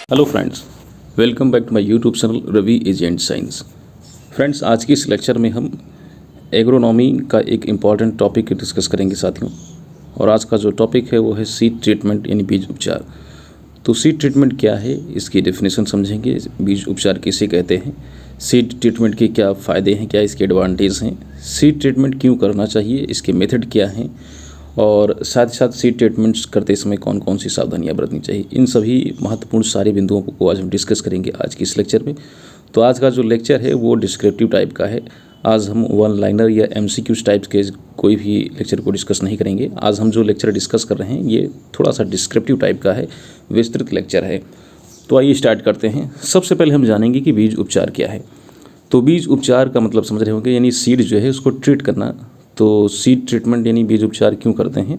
Hello friends, welcome back to my YouTube channel Ravi agent science. Friends, आज की इस lecture में हम एग्रोनॉमी का एक इम्पॉर्टेंट टॉपिक डिस्कस करेंगे साथियों। और आज का जो टॉपिक है वो है सीड ट्रीटमेंट यानी बीज उपचार। तो सीड ट्रीटमेंट क्या है, इसकी डेफिनेशन समझेंगे। बीज उपचार किसे कहते हैं, सीड ट्रीटमेंट के क्या फ़ायदे हैं, क्या इसके एडवांटेज हैं, सीड ट्रीटमेंट क्यों करना चाहिए, इसके मेथड क्या हैं, और साथ ही साथ सीड ट्रीटमेंट्स करते समय कौन कौन सी सावधानियां बरतनी चाहिए। इन सभी महत्वपूर्ण सारे बिंदुओं को आज हम डिस्कस करेंगे आज की इस लेक्चर में। तो आज का जो लेक्चर है वो डिस्क्रिप्टिव टाइप का है। आज हम वन लाइनर या एमसीक्यूज टाइप के कोई भी लेक्चर को डिस्कस नहीं करेंगे। आज हम जो लेक्चर डिस्कस कर रहे हैं ये थोड़ा सा डिस्क्रिप्टिव टाइप का है, विस्तृत लेक्चर है। तो आइए स्टार्ट करते हैं। सबसे पहले हम जानेंगे कि बीज उपचार क्या है। तो बीज उपचार का मतलब समझ रहे होंगे, यानी सीड जो है उसको ट्रीट करना। तो सीड ट्रीटमेंट यानी बीज उपचार क्यों करते हैं।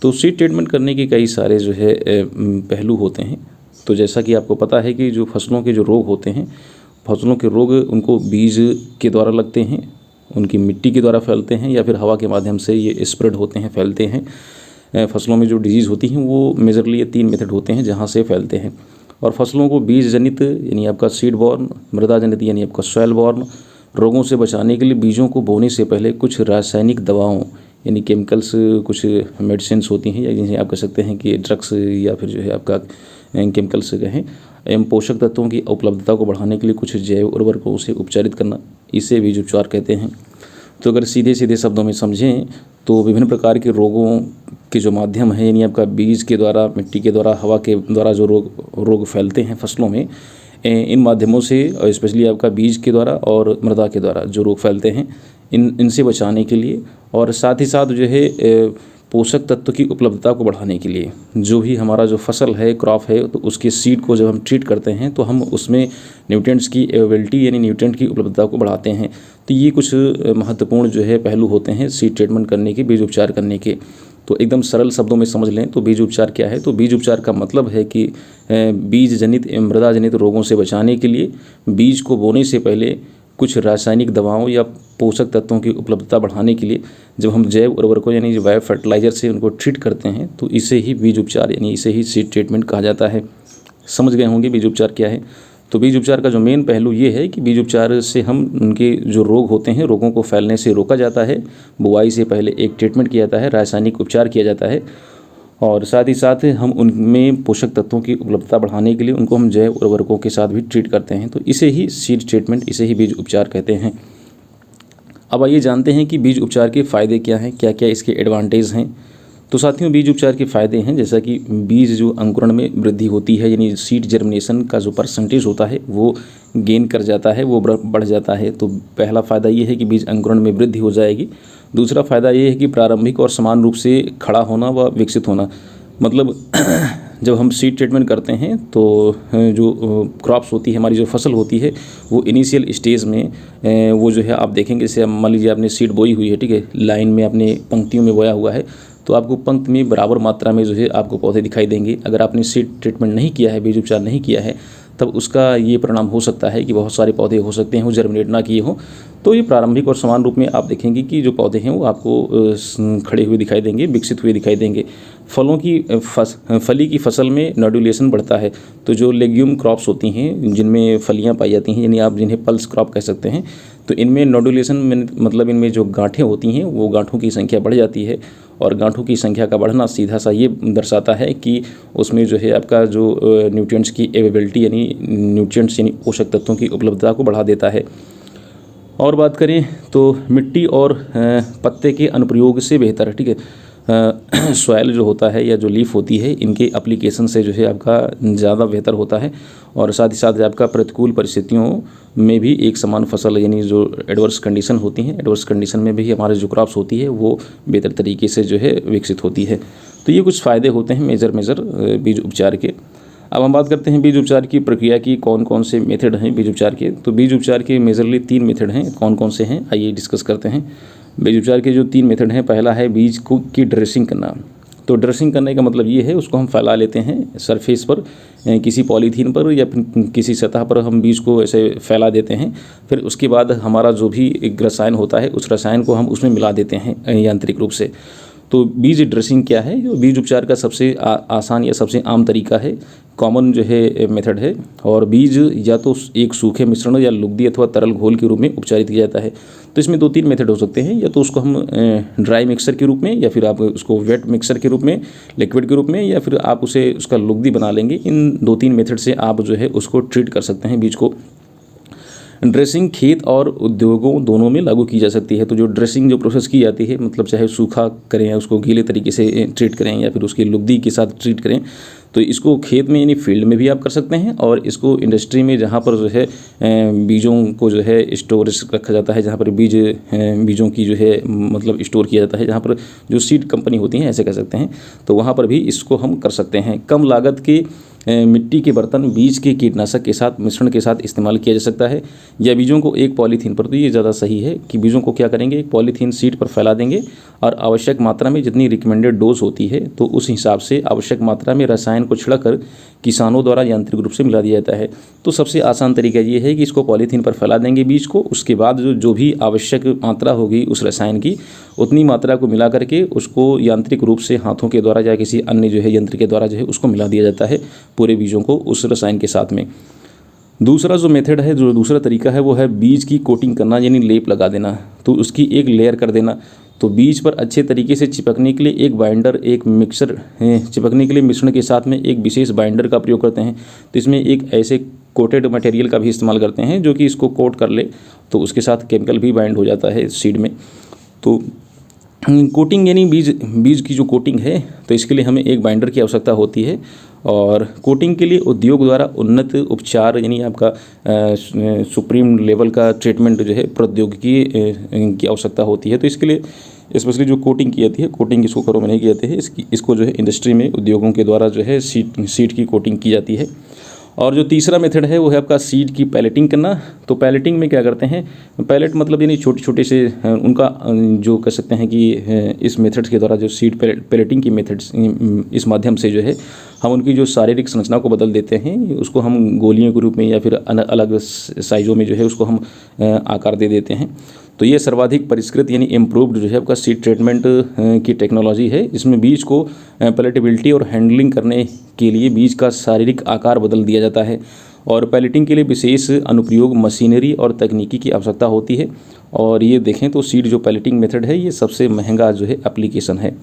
तो सीड ट्रीटमेंट करने के कई सारे जो है पहलू होते हैं। तो जैसा कि आपको पता है कि जो फसलों के जो रोग होते हैं, फसलों के रोग उनको बीज के द्वारा लगते हैं, उनकी मिट्टी के द्वारा फैलते हैं, या फिर हवा के माध्यम से ये स्प्रेड होते हैं, फैलते हैं। फसलों में जो डिजीज़ होती हैं वो मेजरली ये 3 मेथड होते हैं जहाँ से फैलते हैं। और फसलों को बीज जनित यानी आपका सीड बॉर्न, मृदा जनित यानी आपका सॉइल बॉर्न रोगों से बचाने के लिए बीजों को बोने से पहले कुछ रासायनिक दवाओं यानी केमिकल्स, कुछ मेडिसिन्स होती हैं, या जिन्हें आप कह सकते हैं कि ड्रग्स, या फिर जो है आपका केमिकल्स कहें, एवं पोषक तत्वों की उपलब्धता को बढ़ाने के लिए कुछ जैव उर्वरकों से उपचारित करना, इसे बीज उपचार कहते हैं। तो अगर सीधे सीधे शब्दों में समझें तो विभिन्न प्रकार के रोगों के जो माध्यम है, यानी आपका बीज के द्वारा, मिट्टी के द्वारा, हवा के द्वारा जो रोग फैलते हैं फसलों में, इन माध्यमों से, स्पेशली आपका बीज के द्वारा और मृदा के द्वारा जो रोग फैलते हैं, इनसे बचाने के लिए, और साथ ही साथ जो है पोषक तत्व की उपलब्धता को बढ़ाने के लिए, जो भी हमारा जो फसल है, क्रॉप है, तो उसके सीड को जब हम ट्रीट करते हैं तो हम उसमें न्यूट्रिएंट्स की अवेलेबिलिटी यानी न्यूट्रिएंट की उपलब्धता को बढ़ाते हैं। तो ये कुछ महत्वपूर्ण जो है पहलू होते हैं सीड ट्रीटमेंट करने के, बीज उपचार करने के। तो एकदम सरल शब्दों में समझ लें तो बीज उपचार क्या है। तो बीज उपचार का मतलब है कि बीज जनित एवं मृदा जनित रोगों से बचाने के लिए बीज को बोने से पहले कुछ रासायनिक दवाओं या पोषक तत्वों की उपलब्धता बढ़ाने के लिए जब हम जैव उर्वरकों यानी जो बायो फर्टिलाइजर से उनको ट्रीट करते हैं, तो इसे ही बीज उपचार यानी इसे ही सीड ट्रीटमेंट कहा जाता है। समझ गए होंगे बीज उपचार क्या है। तो बीज उपचार का जो मेन पहलू ये है कि बीज उपचार से हम उनके जो रोग होते हैं, रोगों को फैलने से रोका जाता है। बुआई से पहले एक ट्रीटमेंट किया जाता है, रासायनिक उपचार किया जाता है, और साथ ही साथ हम उनमें पोषक तत्वों की उपलब्धता बढ़ाने के लिए उनको हम जैव उर्वरकों के साथ भी ट्रीट करते हैं। तो इसे ही सीड ट्रीटमेंट, इसे ही बीज उपचार कहते हैं। अब आइए जानते हैं कि बीज उपचार के फ़ायदे क्या हैं, क्या क्या इसके एडवांटेज हैं। तो साथियों, बीज उपचार के फ़ायदे हैं जैसा कि बीज जो अंकुरण में वृद्धि होती है, यानी सीड जर्मिनेशन का जो परसेंटेज होता है वो गेन कर जाता है, वो बढ़ जाता है। तो पहला फ़ायदा ये है कि बीज अंकुरण में वृद्धि हो जाएगी। दूसरा फ़ायदा ये है कि प्रारंभिक और समान रूप से खड़ा होना व विकसित होना। मतलब जब हम सीड ट्रीटमेंट करते हैं तो जो क्रॉप्स होती है, हमारी जो फसल होती है, वो इनिशियल स्टेज में वो जो है आप देखेंगे, जैसे मान लीजिए आपने सीड बोई हुई है, ठीक है, लाइन में आपने पंक्तियों में बोया हुआ है, तो आपको पंक्ति में बराबर मात्रा में जो है आपको पौधे दिखाई देंगे। अगर आपने सीड ट्रीटमेंट नहीं किया है, बीज उपचार नहीं किया है, तब उसका ये परिणाम हो सकता है कि बहुत सारे पौधे हो सकते हैं वो जर्मिनेट ना किए हों। तो ये प्रारंभिक और समान रूप में आप देखेंगे कि जो पौधे हैं वो आपको खड़े हुए दिखाई देंगे, विकसित हुए दिखाई देंगे। फली की फसल में नोडुलेशन बढ़ता है। तो जो लेग्यूम क्रॉप्स होती हैं जिनमें फलियां पाई जाती हैं, यानी आप जिन्हें पल्स क्रॉप कह सकते हैं, तो इनमें नोडुलेशन में मतलब इनमें जो गांठें होती हैं वो गांठों की संख्या बढ़ जाती है। और गांठों की संख्या का बढ़ना सीधा सा ये दर्शाता है कि उसमें जो है आपका जो न्यूट्रिएंट्स की अवेलेबिलिटी यानी न्यूट्रिएंट्स यानी पोषक तत्वों की उपलब्धता को बढ़ा देता है। और बात करें तो मिट्टी और पत्ते के अनुप्रयोग से बेहतर है, ठीक है, सॉइल जो होता है या जो लीफ होती है, इनके एप्लीकेशन से जो है आपका ज़्यादा बेहतर होता है। और साथ ही साथ आपका प्रतिकूल परिस्थितियों में भी एक समान फसल, यानी जो एडवर्स कंडीशन होती हैं, एडवर्स कंडीशन में भी हमारे जो क्रॉप्स होती है वो बेहतर तरीके से जो है विकसित होती है। तो ये कुछ फ़ायदे होते हैं मेजर बीज उपचार के। अब हम बात करते हैं बीज उपचार की प्रक्रिया की, कौन कौन से मेथड हैं बीज उपचार के। तो बीज उपचार के मेजरली 3 मेथड हैं। कौन कौन से हैं आइए डिस्कस करते हैं। बीज उपचार के जो 3 मेथड हैं, पहला है बीज की ड्रेसिंग करना। तो ड्रेसिंग करने का मतलब ये है, उसको हम फैला लेते हैं सरफेस पर, किसी पॉलीथीन पर या किसी सतह पर हम बीज को ऐसे फैला देते हैं। फिर उसके बाद हमारा जो भी एक रसायन होता है, उस रसायन को हम उसमें मिला देते हैं यांत्रिक रूप से। तो बीज ड्रेसिंग क्या है? जो बीज उपचार का सबसे आसान या सबसे आम तरीका है, कॉमन जो है मेथड है। और बीज या तो एक सूखे मिश्रण या लुगदी अथवा तरल घोल के रूप में उपचारित किया जाता है। तो इसमें 2-3 मेथड हो सकते हैं, या तो उसको हम ड्राई मिक्सर के रूप में, या फिर आप उसको वेट मिक्सर के रूप में, लिक्विड के रूप में, या फिर आप उसे उसका लुगदी बना लेंगे। इन 2-3 मेथड से आप जो है उसको ट्रीट कर सकते हैं बीज को। ड्रेसिंग खेत और उद्योगों दोनों में लागू की जा सकती है। तो जो ड्रेसिंग जो प्रोसेस की जाती है, मतलब चाहे सूखा करें या उसको गीले तरीके से ट्रीट करें या फिर उसकी लुगदी के साथ ट्रीट करें, तो इसको खेत में यानी फील्ड में भी आप कर सकते हैं, और इसको इंडस्ट्री में जहाँ पर जो है बीजों को जो है स्टोरेज रखा जाता है, जहाँ पर बीजों की जो है मतलब स्टोर किया जाता है, जहाँ पर जो सीड कंपनी होती हैं ऐसे कह सकते हैं, तो वहाँ पर भी इसको हम कर सकते हैं। कम लागत के मिट्टी के बर्तन बीज के कीटनाशक के साथ मिश्रण के साथ इस्तेमाल किया जा सकता है, या बीजों को एक पॉलीथीन पर, तो ये ज़्यादा सही है कि बीजों को क्या करेंगे, एक पॉलीथीन सीट पर फैला देंगे और आवश्यक मात्रा में जितनी रिकमेंडेड डोज होती है तो उस हिसाब से आवश्यक मात्रा में रसायन को छिड़कर किसानों द्वारा यांत्रिक रूप से मिला दिया जाता है। तो सबसे आसान तरीका ये है कि इसको पॉलीथीन पर फैला देंगे बीज को, उसके बाद जो भी आवश्यक मात्रा होगी उस रसायन की, उतनी मात्रा को मिला करके उसको यांत्रिक रूप से हाथों के द्वारा या किसी अन्य जो है यंत्र के द्वारा जो है उसको मिला दिया जाता है पूरे बीजों को उस रसायन के साथ में। दूसरा जो मेथड है, जो दूसरा तरीका है, वो है बीज की कोटिंग करना, यानी लेप लगा देना। तो उसकी एक लेयर कर देना। तो बीज पर अच्छे तरीके से चिपकने के लिए एक बाइंडर, एक मिक्सर चिपकने के लिए मिश्रण के साथ में एक विशेष बाइंडर का प्रयोग करते हैं। तो इसमें एक ऐसे कोटेड मटेरियल का भी इस्तेमाल करते हैं जो कि इसको कोट कर ले, तो उसके साथ केमिकल भी बाइंड हो जाता है सीड में। तो कोटिंग यानी बीज की जो कोटिंग है, तो इसके लिए हमें एक बाइंडर की आवश्यकता होती है। और कोटिंग के लिए उद्योग द्वारा उन्नत उपचार यानी आपका सुप्रीम लेवल का ट्रीटमेंट जो है प्रौद्योगिकी की आवश्यकता होती है। तो इसके लिए स्पेशली जो कोटिंग की जाती है, कोटिंग इसको घरों में नहीं की जाती है, इसको जो है इंडस्ट्री में उद्योगों के द्वारा जो है सीड की कोटिंग की जाती है। और जो तीसरा मेथड है वो है आपका सीड की पैलेटिंग करना। तो पैलेटिंग में क्या करते हैं, पैलेट मतलब यानी छोटे छोटे से उनका जो कह सकते हैं कि इस मेथड्स के द्वारा जो सीड पैलेटिंग की मेथड्स इस माध्यम से जो है हम उनकी जो शारीरिक संरचना को बदल देते हैं, उसको हम गोलियों के रूप में या फिर अलग साइज़ों में जो है उसको हम आकार दे देते हैं। तो ये सर्वाधिक परिष्कृत यानी इम्प्रूव्ड जो है आपका सीड ट्रीटमेंट की टेक्नोलॉजी है। इसमें बीज को पैलेटेबिलिटी और हैंडलिंग करने के लिए बीज का शारीरिक आकार बदल दिया जाता है, और पैलेटिंग के लिए विशेष अनुप्रयोग मशीनरी और तकनीकी की आवश्यकता होती है। और ये देखें तो सीड जो पैलेटिंग मेथड है ये सबसे महंगा जो है एप्लीकेशन है।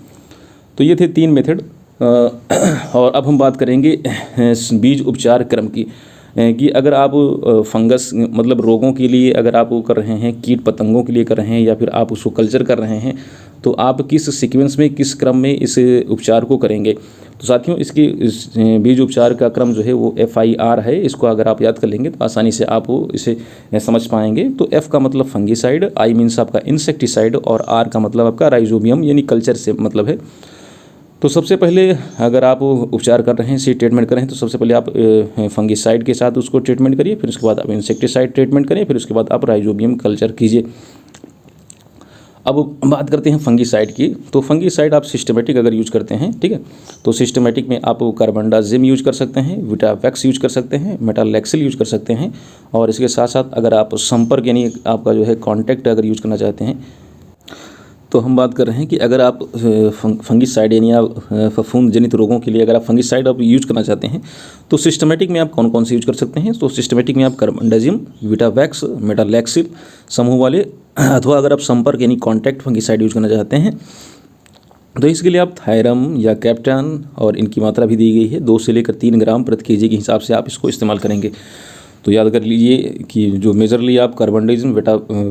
तो ये थे 3 मेथड। और अब हम बात करेंगे बीज उपचार क्रम की, कि अगर आप फंगस मतलब रोगों के लिए अगर आप वो कर रहे हैं, कीट पतंगों के लिए कर रहे हैं, या फिर आप उसको कल्चर कर रहे हैं, तो आप किस सीक्वेंस में, किस क्रम में इस उपचार को करेंगे। तो साथियों इस बीज उपचार का क्रम जो है वो FIR है। इसको अगर आप याद कर लेंगे तो आसानी से आप इसे समझ पाएंगे। तो F का मतलब फंगीसाइड, I मीन्स आपका इंसेक्टिसाइड, और R का मतलब आपका राइजोबियम यानी कल्चर से मतलब है। तो सबसे पहले अगर आप उपचार कर रहे हैं, सीड ट्रीटमेंट कर रहे हैं, तो सबसे पहले आप फंगीसाइड के साथ उसको ट्रीटमेंट करिए, फिर उसके बाद आप इंसेक्टिसाइड ट्रीटमेंट करिए, फिर उसके बाद आप राइजोबियम कल्चर कीजिए। अब बात करते हैं फंगीसाइड की। तो फंगीसाइड आप सिस्टमेटिक अगर यूज करते हैं, ठीक है, तो सिस्टमेटिक में आप कार्बेंडाजिम यूज कर सकते हैं, विटावैक्स यूज कर सकते हैं, मेटालेक्सिल यूज कर सकते हैं। और इसके साथ साथ अगर आप संपर्क यानी आपका जो है कॉन्टैक्ट अगर यूज करना चाहते हैं, तो हम बात कर रहे हैं कि अगर आप फंगीसाइड यानी आप फफूंद जनित रोगों के लिए अगर आप फंगीसाइड आप यूज करना चाहते हैं, तो सिस्टमेटिक में आप कौन कौन से यूज कर सकते हैं। तो सिस्टमेटिक में आप कार्बेंडाजिम, विटावैक्स, मेटालेक्सिल समूह वाले, अथवा अगर आप संपर्क यानी कॉन्टैक्ट फंगीसाइड यूज करना चाहते हैं, तो इसके लिए आप थायरम या कैप्टन, और इनकी मात्रा भी दी गई है 2 से लेकर 3 ग्राम प्रति केजी के हिसाब से आप इसको इस्तेमाल करेंगे। तो याद कर लीजिए कि जो मेजरली आप कार्बेंडाजिम,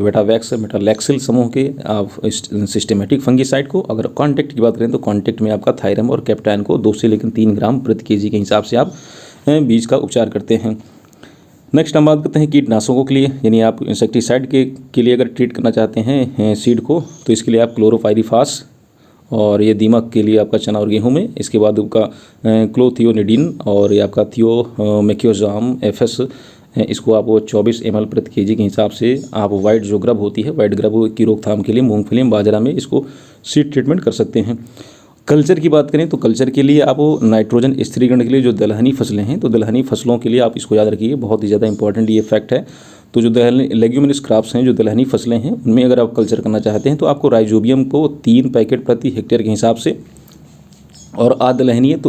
विटावैक्स, मेटालेक्सिल समूह के आप सिस्टमेटिक फंगीसाइड को, अगर कॉन्टैक्ट की बात करें तो कॉन्टैक्ट में आपका थायरम और कैप्टन को 2 से लेकर 3 ग्राम प्रति केजी के हिसाब से आप बीज का उपचार करते हैं। नेक्स्ट हम बात करते हैं कीटनाशकों के लिए, यानी आप इंसेक्टिसाइड के लिए अगर ट्रीट करना चाहते हैं सीड को, तो इसके लिए आप क्लोरोपाइरीफास, और ये दीमक के लिए आपका चना और गेहूं में, इसके बाद आपका क्लोथियोनिडीन, और ये आपका थियोमेक्योजाम FS, इसको आप 24 ml प्रति केजी के हिसाब से आप वाइट जो ग्रब होती है, वाइट ग्रब की रोकथाम के लिए मूंगफली बाजरा में इसको सीड ट्रीटमेंट कर सकते हैं। कल्चर की बात करें तो कल्चर के लिए आप नाइट्रोजन स्थिरीकरण के लिए जो दलहनी फसलें हैं, तो दलहनी फसलों के लिए आप इसको याद रखिए, बहुत ही ज़्यादा इंपॉर्टेंट ये फैक्ट है। तो जो दलहनी लेग्यूमिनस क्रॉप्स हैं, जो दलहनी फसलें हैं, उनमें अगर आप कल्चर करना चाहते हैं तो आपको राइजोबियम को 3 पैकेट प्रति हेक्टेयर के हिसाब से, और दलहनी है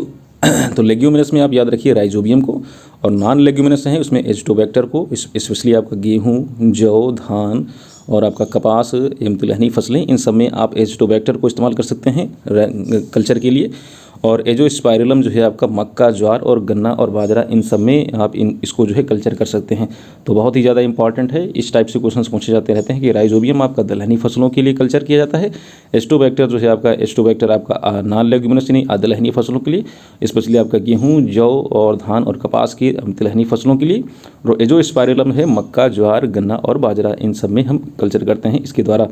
तो लेग्यूमिनस में आप याद रखिए राइजोबियम को, और नॉन लेग्यूमिनस हैं उसमें एजोटोबैक्टर को, स्पेशली आपका गेहूँ, जौ, धान और आपका कपास एवं तिलहनी फसलें, इन सब में आप एजोटोबैक्टर को इस्तेमाल कर सकते हैं कल्चर के लिए। और एजोस्पाइरलम जो है आपका मक्का, ज्वार और गन्ना और बाजरा, इन सब में आप इसको जो है कल्चर कर सकते हैं। तो बहुत ही ज़्यादा इंपॉर्टेंट है, इस टाइप से क्वेश्चंस पूछे जाते रहते हैं कि राइजोबियम आपका दलहनी फसलों के लिए कल्चर किया जाता है, एस्टोबैक्टर जो है आपका एस्टोबैक्टर आपका नॉन लेग्यूमिनस यानी दलहनी फसलों के लिए, स्पेशली आपका गेहूँ, जौ और धान और कपास की तिलहनी फसलों के लिए। और एजोस्पाइरलम है मक्का, ज्वार, गन्ना और बाजरा, इन सब में हम कल्चर करते हैं इसके द्वारा।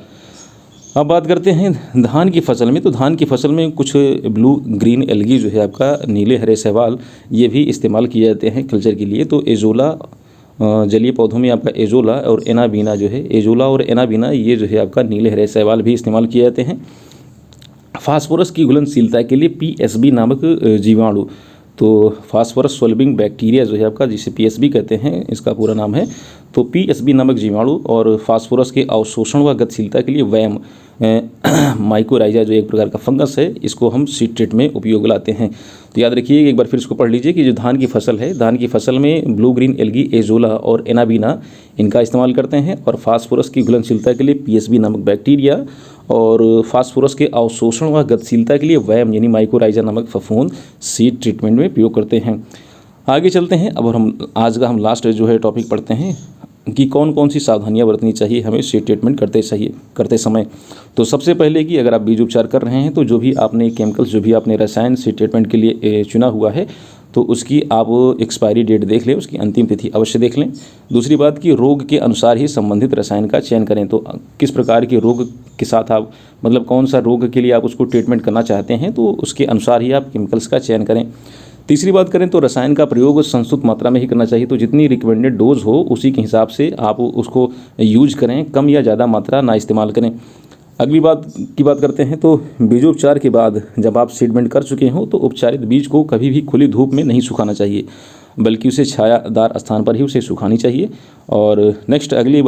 अब बात करते हैं धान की फसल में। तो धान की फसल में कुछ ब्लू ग्रीन एल्गी जो है आपका, नीले हरे शैवाल, ये भी इस्तेमाल किए जाते हैं कल्चर के लिए। तो एजोला, जलीय पौधों में आपका एजोला और एनाबीना जो है, एजोला और एनाबीना ये जो है आपका नीले हरे शैवाल भी इस्तेमाल किए जाते हैं। फास्फोरस की घुलनशीलता के लिए पीएसबी नामक जीवाणु, तो फास्फोरस सोल्बिंग बैक्टीरिया जो है आपका, जिसे पीएसबी कहते हैं, इसका पूरा नाम है। तो पीएसबी नामक जीवाणु और फास्फोरस के अवशोषण व गतिशीलता के लिए वैम माइकोराइजा जो एक प्रकार का फंगस है, इसको हम सीड ट्रीट में उपयोग लाते हैं। तो याद रखिए, एक बार फिर इसको पढ़ लीजिए कि जो धान की फसल है, धान की फसल में ब्लू ग्रीन एल्गी, एजोला और एनाबीना, इनका इस्तेमाल करते हैं। और फास्फोरस की घुलनशीलता के लिए पीएसबी नामक बैक्टीरिया, और फास्फोरस के अवशोषण व गतिशीलता के लिए वैम यानी माइकोराइजा नामक फफूंद सीड ट्रीटमेंट में प्रयोग करते हैं। आगे चलते हैं। अब हम आज का लास्ट जो है टॉपिक पढ़ते हैं कि कौन कौन सी सावधानियां बरतनी चाहिए हमें सीड ट्रीटमेंट करते समय। तो सबसे पहले कि अगर आप बीज उपचार कर रहे हैं तो जो भी आपने केमिकल्स, जो भी आपने रसायन सीड ट्रीटमेंट के लिए चुना हुआ है, तो उसकी आप एक्सपायरी डेट देख लें, उसकी अंतिम तिथि अवश्य देख लें। दूसरी बात कि रोग के अनुसार ही संबंधित रसायन का चयन करें। तो किस प्रकार के रोग के साथ आप, मतलब कौन सा रोग के लिए आप उसको ट्रीटमेंट करना चाहते हैं, तो उसके अनुसार ही आप केमिकल्स का चयन करें। तीसरी बात करें तो रसायन का प्रयोग संस्तुत मात्रा में ही करना चाहिए। तो जितनी रिकमेंडेड डोज हो उसी के हिसाब से आप उसको यूज करें, कम या ज़्यादा मात्रा ना इस्तेमाल करें। अगली बात की बात करते हैं तो बीजोपचार के बाद जब आप सीडमेंट कर चुके हो तो उपचारित बीज को कभी भी खुली धूप में नहीं सुखाना चाहिए, बल्कि उसे छायादार स्थान पर ही उसे सुखानी चाहिए। और नेक्स्ट अगली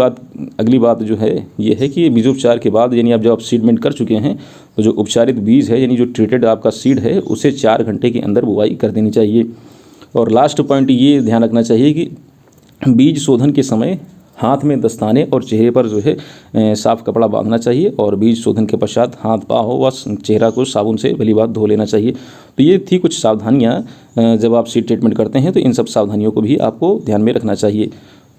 बात जो है ये है कि बीजोपचार के बाद यानी आप जब आप सीडमेंट कर चुके हैं तो जो उपचारित बीज है यानी जो ट्रीटेड आपका सीड है उसे 4 घंटे के अंदर बुआई कर देनी चाहिए। और लास्ट पॉइंट ये ध्यान रखना चाहिए कि बीज शोधन के समय हाथ में दस्ताने और चेहरे पर जो है साफ़ कपड़ा बांधना चाहिए, और बीज शोधन के पश्चात हाथ, पाँव व चेहरा को साबुन से भली बात धो लेना चाहिए। तो ये थी कुछ सावधानियाँ जब आप सीड ट्रीटमेंट करते हैं, तो इन सब सावधानियों को भी आपको ध्यान में रखना चाहिए।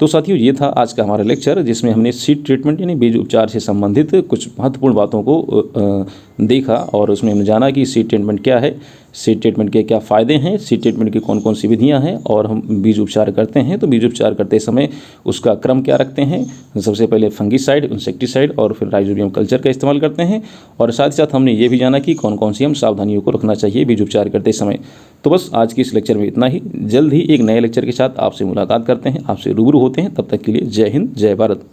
तो साथियों, ये था आज का हमारा लेक्चर, जिसमें हमने सीड ट्रीटमेंट यानी बीज उपचार से संबंधित कुछ महत्वपूर्ण बातों को देखा, और उसमें हमने जाना कि सीड ट्रीटमेंट क्या है, सीड ट्रीटमेंट के क्या फ़ायदे हैं, सीड ट्रीटमेंट की कौन कौन सी विधियां हैं, और हम बीज उपचार करते हैं तो बीज उपचार करते समय उसका क्रम क्या रखते हैं। सबसे पहले फंगीसाइड, इंसेक्टिसाइड और फिर राइजोबियम कल्चर का इस्तेमाल करते हैं, और साथ ही साथ हमने ये भी जाना कि कौन कौन सी हम सावधानियों को रखना चाहिए बीज उपचार करते समय। तो बस आज की इस लेक्चर में इतना ही। जल्द ही एक नए लेक्चर के साथ आपसे मुलाकात करते हैं, आपसे रूबरू होते हैं। तब तक के लिए जय हिंद, जय भारत।